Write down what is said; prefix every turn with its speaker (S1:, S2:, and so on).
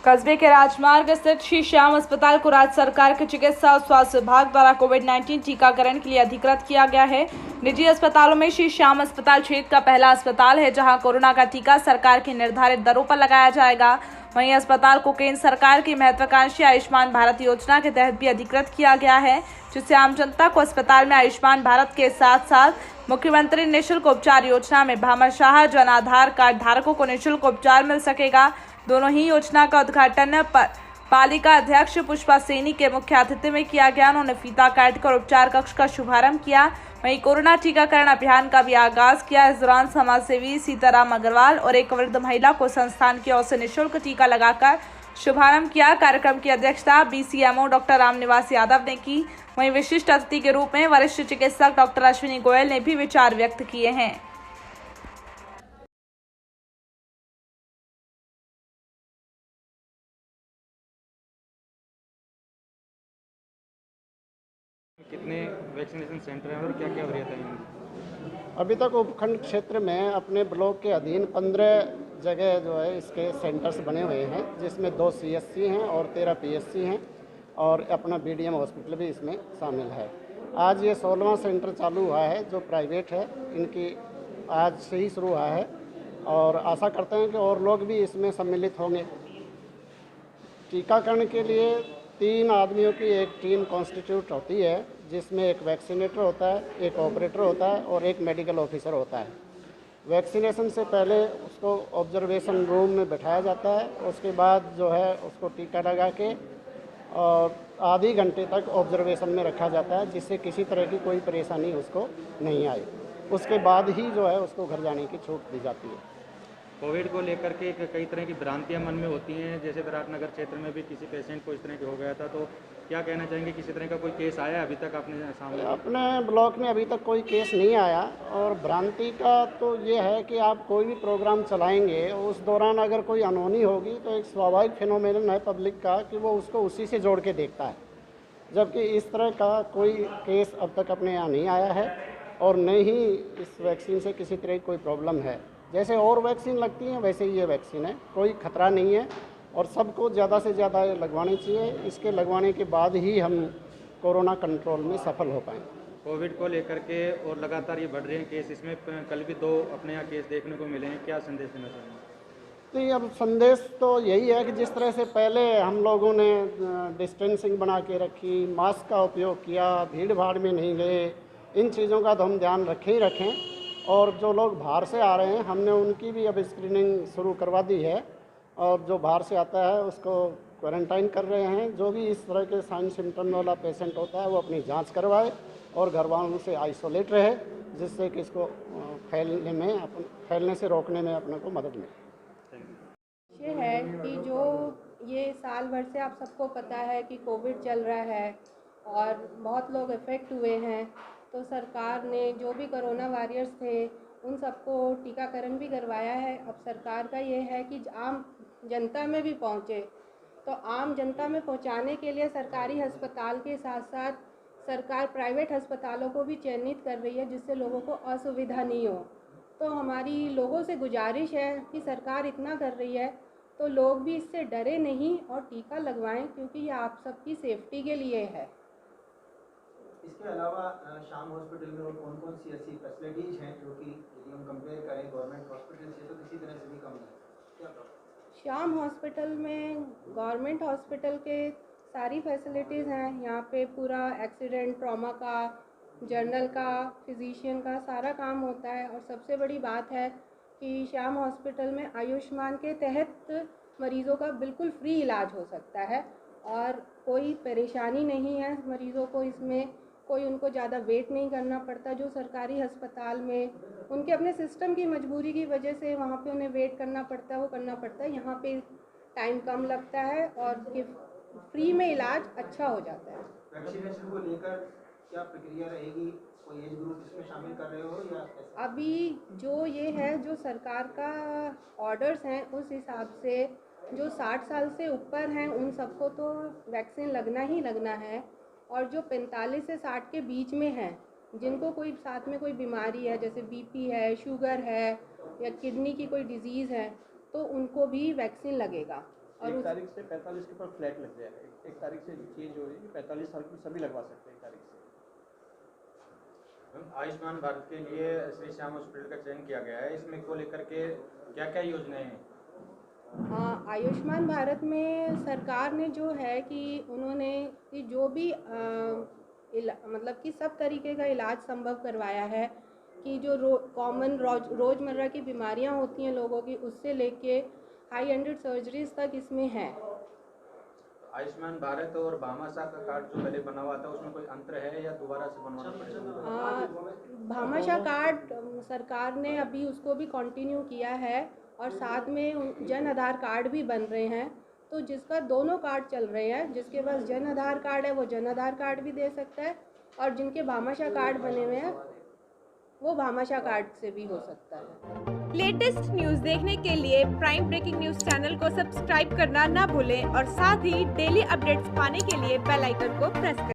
S1: कस्बे के राजमार्ग स्थित श्री श्याम अस्पताल को राज्य सरकार के चिकित्सा और स्वास्थ्य विभाग द्वारा कोविड-19 टीकाकरण के लिए अधिकृत किया गया है। निजी अस्पतालों में श्री श्याम अस्पताल क्षेत्र का पहला अस्पताल है जहां कोरोना का टीका सरकार की निर्धारित दरों पर लगाया जाएगा। वहीं अस्पताल को केंद्र सरकार की महत्वाकांक्षी आयुष्मान भारत योजना के तहत भी अधिकृत किया गया है, जिससे आम जनता को अस्पताल में आयुष्मान भारत के साथ साथ मुख्यमंत्री निःशुल्क उपचार योजना में भामाशाह जन आधार कार्ड धारकों को निःशुल्क उपचार मिल सकेगा। दोनों ही योजना का उद्घाटन पालिका अध्यक्ष पुष्पा सैनी के मुख्य आतिथ्य में किया गया। उन्होंने फीता काटकर उपचार कक्ष का शुभारंभ किया। वहीं कोरोना टीकाकरण अभियान का भी आगाज किया। इस दौरान समाजसेवी सीताराम अग्रवाल और एक वृद्ध महिला को संस्थान की ओर से निःशुल्क टीका लगाकर शुभारंभ किया। कार्यक्रम की अध्यक्षता बीसीएमओ डॉक्टर रामनिवास यादव ने की। वहीं विशिष्ट अतिथि के रूप में वरिष्ठ चिकित्सक डॉक्टर अश्विनी गोयल ने भी विचार व्यक्त किए हैं।
S2: कितने वैक्सीनेशन सेंटर हैं और क्या क्या वरीयताएं हैं?
S3: अभी तक उपखंड क्षेत्र में अपने ब्लॉक के अधीन 15 जगह जो है इसके सेंटर्स बने हुए हैं, जिसमें 2 सीएससी हैं और 13 पीएससी हैं और अपना बीडीएम हॉस्पिटल भी इसमें शामिल है। आज ये 16वां सेंटर चालू हुआ है जो प्राइवेट है, इनकी आज से ही शुरू हुआ है और आशा करते हैं कि और लोग भी इसमें सम्मिलित होंगे। टीकाकरण के लिए 3 आदमियों की एक टीम कॉन्स्टिट्यूट होती है, जिसमें एक वैक्सीनेटर होता है, एक ऑपरेटर होता है और एक मेडिकल ऑफिसर होता है। वैक्सीनेशन से पहले उसको ऑब्जर्वेशन रूम में बैठाया जाता है, उसके बाद जो है उसको टीका लगा के और आधे घंटे तक ऑब्जर्वेशन में रखा जाता है, जिससे किसी तरह की कोई परेशानी उसको नहीं आई। उसके बाद ही जो है उसको घर जाने की छूट दी जाती है।
S2: कोविड को लेकर के कई तरह की भ्रांतियां मन में होती हैं, जैसे विराटनगर क्षेत्र में भी किसी पेशेंट को इस तरह की हो गया था, तो क्या कहना चाहेंगे? किसी तरह का कोई केस आया अभी तक अपने सामने?
S3: अपने ब्लॉक में अभी तक कोई केस नहीं आया। और भ्रांति का तो ये है कि आप कोई भी प्रोग्राम चलाएंगे, उस दौरान अगर कोई अनहोनी होगी तो एक स्वाभाविक फिनोमेनन है पब्लिक का कि वो उसको उसी से जोड़ के देखता है, जबकि इस तरह का कोई केस अब तक अपने यहाँ नहीं आया है और न ही इस वैक्सीन से किसी तरह की कोई प्रॉब्लम है। जैसे और वैक्सीन लगती हैं वैसे ही ये वैक्सीन है, कोई खतरा नहीं है और सबको ज़्यादा से ज़्यादा लगवानी चाहिए। इसके लगवाने के बाद ही हम कोरोना कंट्रोल में सफल हो पाएँ।
S2: कोविड को लेकर के और लगातार ये बढ़ रहे हैं केस, इसमें कल भी 2 अपने यहाँ केस देखने को मिले हैं, क्या संदेश देना चाहेंगे?
S3: तो अब संदेश तो यही है कि जिस तरह से पहले हम लोगों ने डिस्टेंसिंग बना के रखी, मास्क का उपयोग किया, भीड़ भाड़ में नहीं गए, इन चीज़ों का तो हम ध्यान रखें ही रखें। और जो लोग बाहर से आ रहे हैं हमने उनकी भी अब स्क्रीनिंग शुरू करवा दी है और जो बाहर से आता है उसको क्वारंटाइन कर रहे हैं। जो भी इस तरह के साइन सिम्टम वाला पेशेंट होता है वो अपनी जांच करवाए और घर वालों से आइसोलेट रहे, जिससे कि इसको फैलने से रोकने में अपने को मदद मिले।
S4: ये है कि जो ये साल भर से आप सबको पता है कि कोविड चल रहा है और बहुत लोग इफ़ेक्ट हुए हैं, तो सरकार ने जो भी कोरोना वॉरियर्स थे उन सबको टीकाकरण भी करवाया है। अब सरकार का ये है कि आम जनता में भी पहुँचे, तो आम जनता में पहुँचाने के लिए सरकारी अस्पताल के साथ साथ सरकार प्राइवेट अस्पतालों को भी चयनित कर रही है, जिससे लोगों को असुविधा नहीं हो। तो हमारी लोगों से गुजारिश है कि सरकार इतना कर रही है तो लोग भी इससे डरे नहीं और टीका लगवाएं, क्योंकि ये आप सबकी सेफ्टी के लिए है।
S5: इसके अलावा श्याम हॉस्पिटल में और कौन कौन सी ऐसी फैसिलिटीज़ हैं जो कि यदि हम कंपेयर करें गवर्नमेंट हॉस्पिटल से तो किसी तरह से भी कम है? क्या
S4: श्याम हॉस्पिटल में गवर्नमेंट हॉस्पिटल के सारी फैसिलिटीज़ हैं। यहाँ पे पूरा एक्सीडेंट ट्रॉमा का, जर्नल का, फिजिशियन का सारा काम होता है। और सबसे बड़ी बात है कि श्याम हॉस्पिटल में आयुष्मान के तहत मरीज़ों का बिल्कुल फ्री इलाज हो सकता है और कोई परेशानी नहीं है मरीज़ों को। इसमें कोई उनको ज़्यादा वेट नहीं करना पड़ता। जो सरकारी अस्पताल में उनके अपने सिस्टम की मजबूरी की वजह से वहाँ पे उन्हें वेट करना पड़ता है, वो करना पड़ता है। यहाँ पे टाइम कम लगता है और फ्री में इलाज अच्छा हो जाता है।
S5: वैक्सीनेशन को लेकर क्या प्रक्रिया रहेगी? कोई एज ग्रुप इसमें शामिल कर रहे हो या
S4: अभी जो ये है, जो सरकार का ऑर्डर्स हैं उस हिसाब से जो 60 साल से ऊपर हैं उन सबको तो वैक्सीन लगना ही लगना है, और जो 45 से 60 के बीच में हैं, जिनको कोई साथ में कोई बीमारी है, जैसे बीपी है, शुगर है या किडनी की कोई डिजीज़ है, तो उनको भी वैक्सीन लगेगा। और
S6: एक
S4: उस
S6: तारीख से 45 के ऊपर फ्लैट लग जाएगा। एक तारीख से चेंज हो रही है, 45 साल की सभी लगवा सकते हैं एक तारीख से।
S2: आयुष्मान भारत के लिए श्री श्याम हॉस्पिटल का चयन किया गया है, इसमें को लेकर के क्या क्या योजनाएं हैं?
S4: आयुष्मान भारत में सरकार ने जो है कि उन्होंने कि जो भी मतलब कि सब तरीके का इलाज संभव करवाया है कि जो रोज़मर्रा की बीमारियां होती हैं लोगों की, उससे लेके हाई एंडेड सर्जरीज तक इसमें है।
S2: आयुष्मान भारत और भामाशाह का कार्ड जो पहले बना हुआ था उसमें कोई अंतर है या दोबारा से बनवाना पड़ेगा?
S4: भामाशाह कार्ड सरकार ने अभी उसको भी कंटिन्यू किया है और साथ में जन आधार कार्ड भी बन रहे हैं। तो जिसका दोनों कार्ड चल रहे हैं, जिसके पास जन आधार कार्ड है वो जन आधार कार्ड भी दे सकता है और जिनके भामाशाह कार्ड बने हुए हैं वो भामाशाह कार्ड से भी हो सकता है।
S7: लेटेस्ट न्यूज देखने के लिए प्राइम ब्रेकिंग न्यूज चैनल को सब्सक्राइब करना ना भूलें और साथ ही डेली अपडेट्स पाने के लिए बेल आइकन को प्रेस करें।